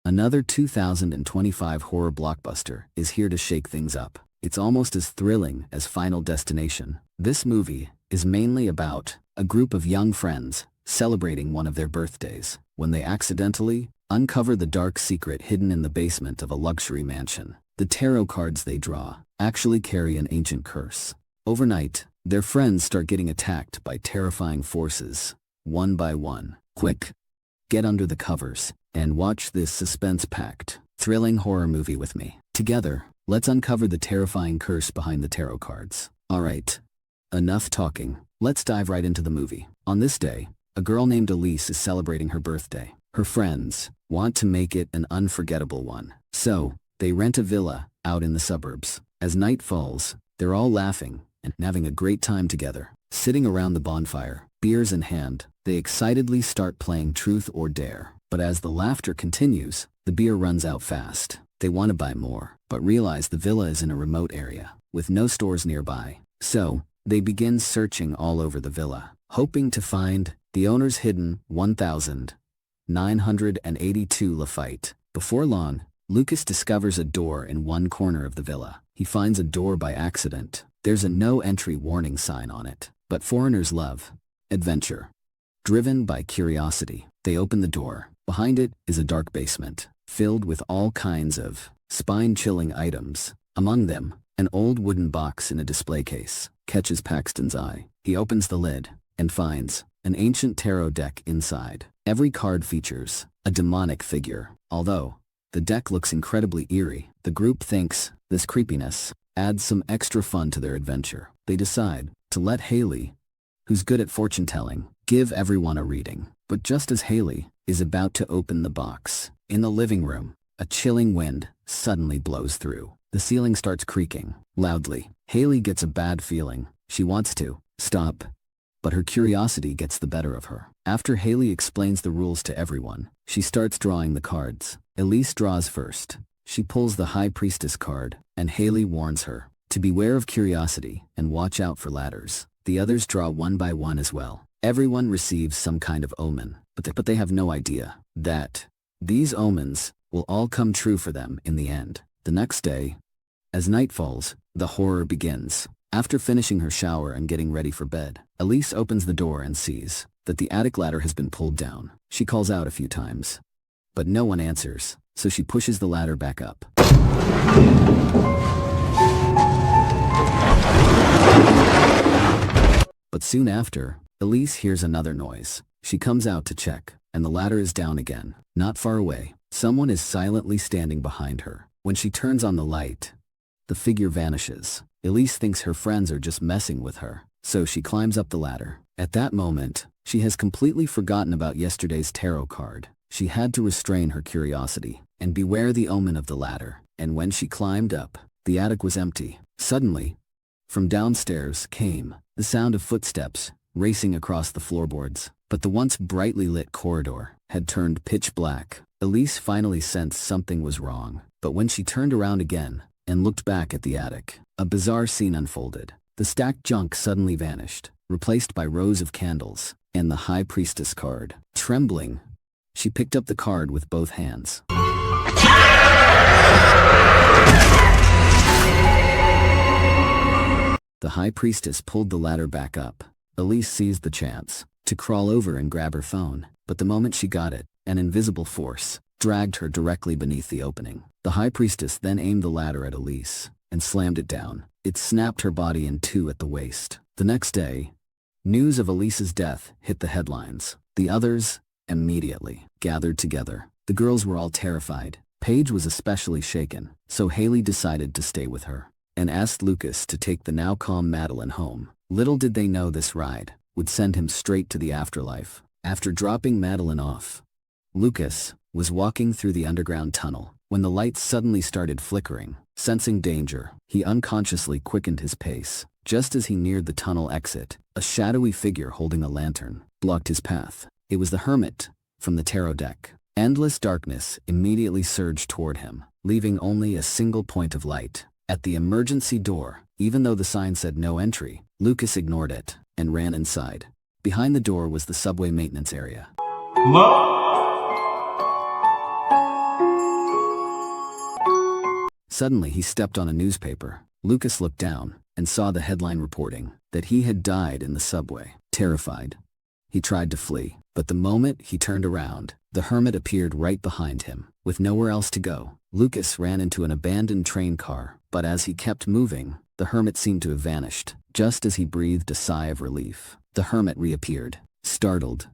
Another 2025 horror blockbuster is here to shake things up. It's almost as thrilling as Final Destination. This movie is mainly about a group of young friends celebrating one of their birthdays when they accidentally uncover the dark secret hidden in the basement of a luxury mansion. The tarot cards they draw actually carry an ancient curse. Overnight, their friends start getting attacked by terrifying forces, one by one. Quick, get under the covers and watch this suspense-packed, thrilling horror movie with me. Together, let's uncover the terrifying curse behind the tarot cards. Alright, enough talking. Let's dive right into the movie. On this day, a girl named Elise is celebrating her birthday. Her friends want to make it an unforgettable one. So, they rent a villa out in the suburbs. As night falls, they're all laughing and having a great time together. Sitting around the bonfire, beers in hand, they excitedly start playing Truth or Dare. But as the laughter continues, the beer runs out fast. They want to buy more, but realize the villa is in a remote area, with no stores nearby. So, they begin searching all over the villa, hoping to find the owner's hidden 1,982 Lafite. Before long, Lucas discovers a door in one corner of the villa. He finds a door by accident. There's a no entry warning sign on it. But foreigners love adventure. Driven by curiosity, they open the door. Behind it is a dark basement, filled with all kinds of spine-chilling items. Among them, an old wooden box in a display case catches Paxton's eye. He opens the lid and finds an ancient tarot deck inside. Every card features a demonic figure. Although the deck looks incredibly eerie, the group thinks this creepiness adds some extra fun to their adventure. They decide to let Haley, who's good at fortune-telling, give everyone a reading. But just as Haley is about to open the box, in the living room, a chilling wind suddenly blows through. The ceiling starts creaking loudly. Haley gets a bad feeling. She wants to stop, but her curiosity gets the better of her. After Haley explains the rules to everyone, she starts drawing the cards. Elise draws first. She pulls the High Priestess card, and Haley warns her to beware of curiosity and watch out for ladders. The others draw one by one as well. Everyone receives some kind of omen, but they have no idea that these omens will all come true for them in the end. The next day, as night falls, the horror begins. After finishing her shower and getting ready for bed, Elise opens the door and sees that the attic ladder has been pulled down. She calls out a few times, but no one answers, so she pushes the ladder back up. But soon after, Elise hears another noise. She comes out to check, and the ladder is down again. Not far away, someone is silently standing behind her. When she turns on the light, the figure vanishes. Elise thinks her friends are just messing with her, so she climbs up the ladder. At that moment, she has completely forgotten about yesterday's tarot card. She had to restrain her curiosity and beware the omen of the ladder. And when she climbed up, the attic was empty. Suddenly, from downstairs came the sound of footsteps racing across the floorboards. But the once brightly lit corridor had turned pitch black. Elise finally sensed something was wrong. But when she turned around again and looked back at the attic, a bizarre scene unfolded. The stacked junk suddenly vanished, replaced by rows of candles and the High Priestess card. Trembling, she picked up the card with both hands. The High Priestess pulled the ladder back up. Elise seized the chance to crawl over and grab her phone, but the moment she got it, an invisible force dragged her directly beneath the opening. The High Priestess then aimed the ladder at Elise and slammed it down. It snapped her body in two at the waist. The next day, news of Elise's death hit the headlines. The others immediately gathered together. The girls were all terrified. Paige was especially shaken, so Haley decided to stay with her and asked Lucas to take the now calm Madeline home. Little did they know this ride would send him straight to the afterlife. After dropping Madeline off, Lucas was walking through the underground tunnel when the lights suddenly started flickering. Sensing danger, he unconsciously quickened his pace. Just as he neared the tunnel exit, a shadowy figure holding a lantern blocked his path. It was the hermit from the tarot deck. Endless darkness immediately surged toward him, leaving only a single point of light. At the emergency door, even though the sign said no entry, Lucas ignored it and ran inside. Behind the door was the subway maintenance area. Hello? Suddenly he stepped on a newspaper. Lucas looked down and saw the headline reporting that he had died in the subway. Terrified, he tried to flee, but the moment he turned around, the hermit appeared right behind him. With nowhere else to go, Lucas ran into an abandoned train car, but as he kept moving, the hermit seemed to have vanished. Just as he breathed a sigh of relief, the hermit reappeared. Startled,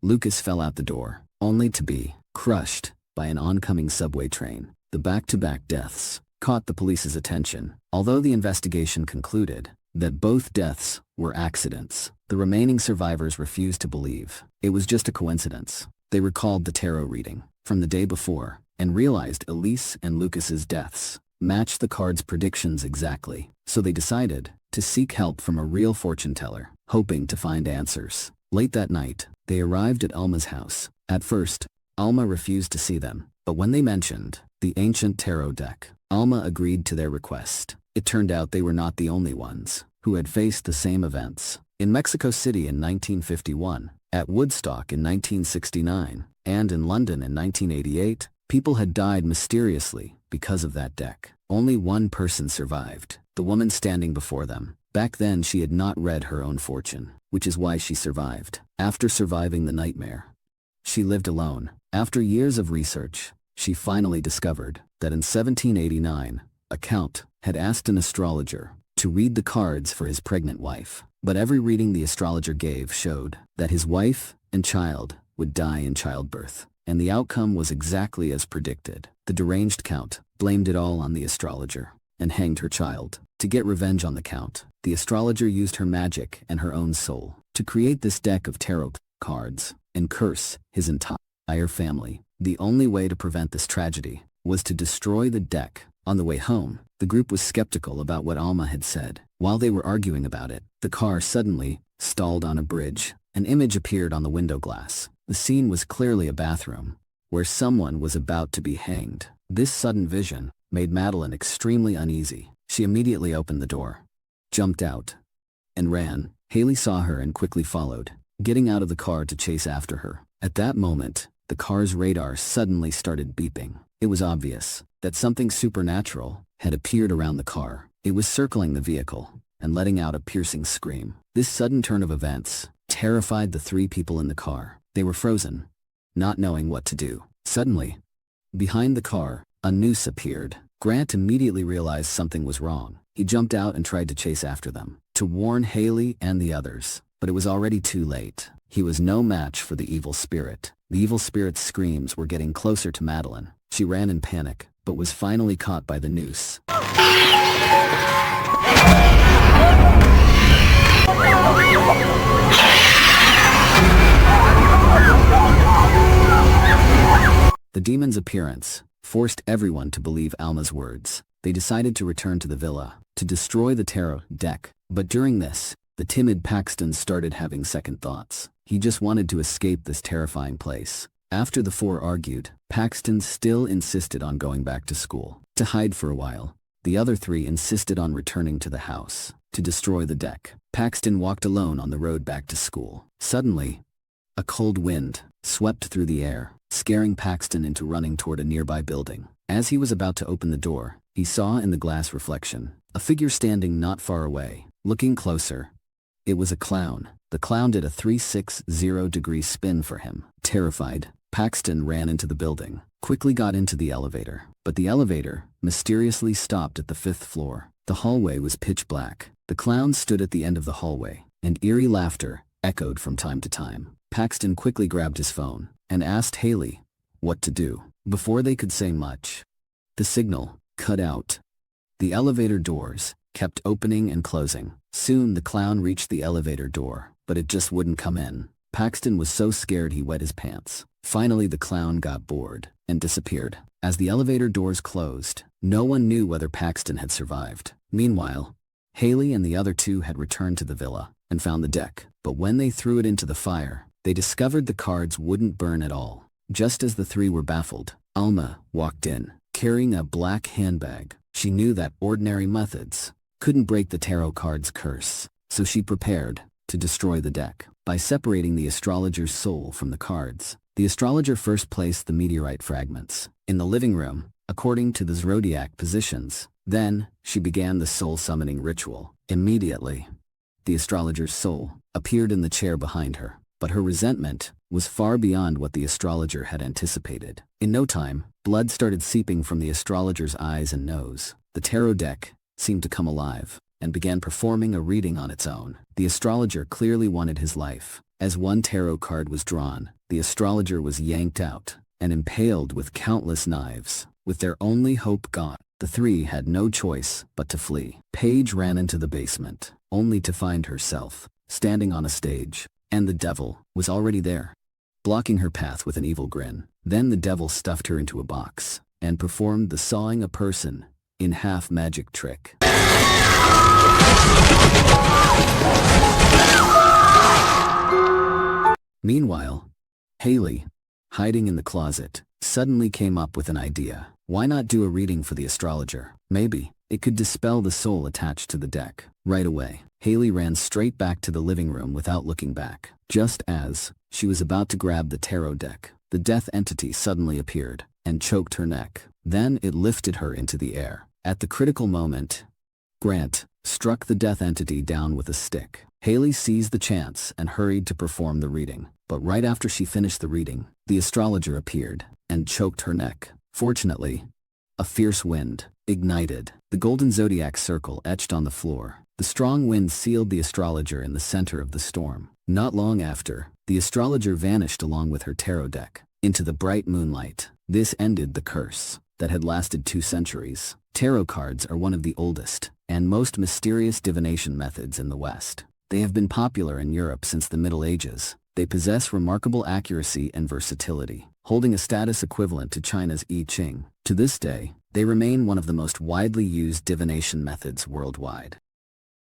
Lucas fell out the door, only to be crushed by an oncoming subway train. The back-to-back deaths caught the police's attention. Although the investigation concluded that both deaths were accidents, the remaining survivors refused to believe it was just a coincidence. They recalled the tarot reading from the day before and realized Elise and Lucas's deaths matched the card's predictions exactly. So they decided to seek help from a real fortune teller, hoping to find answers. Late that night, they arrived at Alma's house. At first, Alma refused to see them, but when they mentioned the ancient tarot deck, Alma agreed to their request. It turned out they were not the only ones who had faced the same events. In Mexico City in 1951, at Woodstock in 1969, and in London in 1988, people had died mysteriously because of that deck. Only one person survived, the woman standing before them. Back then she had not read her own fortune, which is why she survived. After surviving the nightmare, she lived alone. After years of research, she finally discovered that in 1789, a count had asked an astrologer to read the cards for his pregnant wife. But every reading the astrologer gave showed that his wife and child would die in childbirth. And the outcome was exactly as predicted. The deranged count blamed it all on the astrologer and hanged her child. To get revenge on the count, the astrologer used her magic and her own soul to create this deck of tarot cards and curse his entire family. The only way to prevent this tragedy was to destroy the deck. On the way home, the group was skeptical about what Alma had said. While they were arguing about it, the car suddenly stalled on a bridge. An image appeared on the window glass. The scene was clearly a bathroom, where someone was about to be hanged. This sudden vision made Madeline extremely uneasy. She immediately opened the door, jumped out, and ran. Haley saw her and quickly followed, getting out of the car to chase after her. At that moment, the car's radar suddenly started beeping. It was obvious that something supernatural had appeared around the car. It was circling the vehicle and letting out a piercing scream. This sudden turn of events terrified the three people in the car. They were frozen, not knowing what to do. Suddenly, behind the car, a noose appeared. Grant immediately realized something was wrong. He jumped out and tried to chase after them, to warn Haley and the others, but it was already too late. He was no match for the evil spirit. The evil spirit's screams were getting closer to Madeline. She ran in panic, but was finally caught by the noose. The demon's appearance forced everyone to believe Alma's words. They decided to return to the villa to destroy the tarot deck. But during this, the timid Paxton started having second thoughts. He just wanted to escape this terrifying place. After the four argued, Paxton still insisted on going back to school. To hide for a while, the other three insisted on returning to the house to destroy the deck. Paxton walked alone on the road back to school. Suddenly, a cold wind swept through the air, scaring Paxton into running toward a nearby building. As he was about to open the door, he saw in the glass reflection a figure standing not far away. Looking closer, it was a clown. The clown did a 360-degree spin for him. Terrified, Paxton ran into the building, quickly got into the elevator. But the elevator mysteriously stopped at the 5th floor. The hallway was pitch black. The clown stood at the end of the hallway, and eerie laughter echoed from time to time. Paxton quickly grabbed his phone and asked Haley what to do. Before they could say much, the signal cut out. The elevator doors kept opening and closing. Soon the clown reached the elevator door, but it just wouldn't come in. Paxton was so scared he wet his pants. Finally the clown got bored and disappeared. As the elevator doors closed, no one knew whether Paxton had survived. Meanwhile, Haley and the other two had returned to the villa and found the deck. But when they threw it into the fire, they discovered the cards wouldn't burn at all. Just as the three were baffled, Alma walked in, carrying a black handbag. She knew that ordinary methods couldn't break the tarot card's curse, so she prepared to destroy the deck by separating the astrologer's soul from the cards. The astrologer first placed the meteorite fragments in the living room according to the zodiac positions. Then, she began the soul summoning ritual. Immediately, the astrologer's soul appeared in the chair behind her, but her resentment was far beyond what the astrologer had anticipated. In no time, blood started seeping from the astrologer's eyes and nose. The tarot deck seemed to come alive and began performing a reading on its own. The astrologer clearly wanted his life. As one tarot card was drawn, the astrologer was yanked out and impaled with countless knives. With their only hope gone, the three had no choice but to flee. Paige ran into the basement, only to find herself standing on a stage, and the devil was already there, blocking her path with an evil grin. Then the devil stuffed her into a box and performed the sawing a person in half magic trick. Meanwhile, Haley, hiding in the closet, suddenly came up with an idea. Why not do a reading for the astrologer? Maybe it could dispel the soul attached to the deck. Right away, Haley ran straight back to the living room without looking back. Just as she was about to grab the tarot deck, the death entity suddenly appeared and choked her neck. Then it lifted her into the air. At the critical moment, Grant struck the death entity down with a stick. Haley seized the chance and hurried to perform the reading. But right after she finished the reading, the astrologer appeared and choked her neck. Fortunately, a fierce wind ignited the golden zodiac circle etched on the floor. The strong wind sealed the astrologer in the center of the storm. Not long after, the astrologer vanished along with her tarot deck into the bright moonlight. This ended the curse that had lasted 2 centuries. Tarot cards are one of the oldest and most mysterious divination methods in the West. They have been popular in Europe since the Middle Ages. They possess remarkable accuracy and versatility, holding a status equivalent to China's I Ching. To this day, they remain one of the most widely used divination methods worldwide.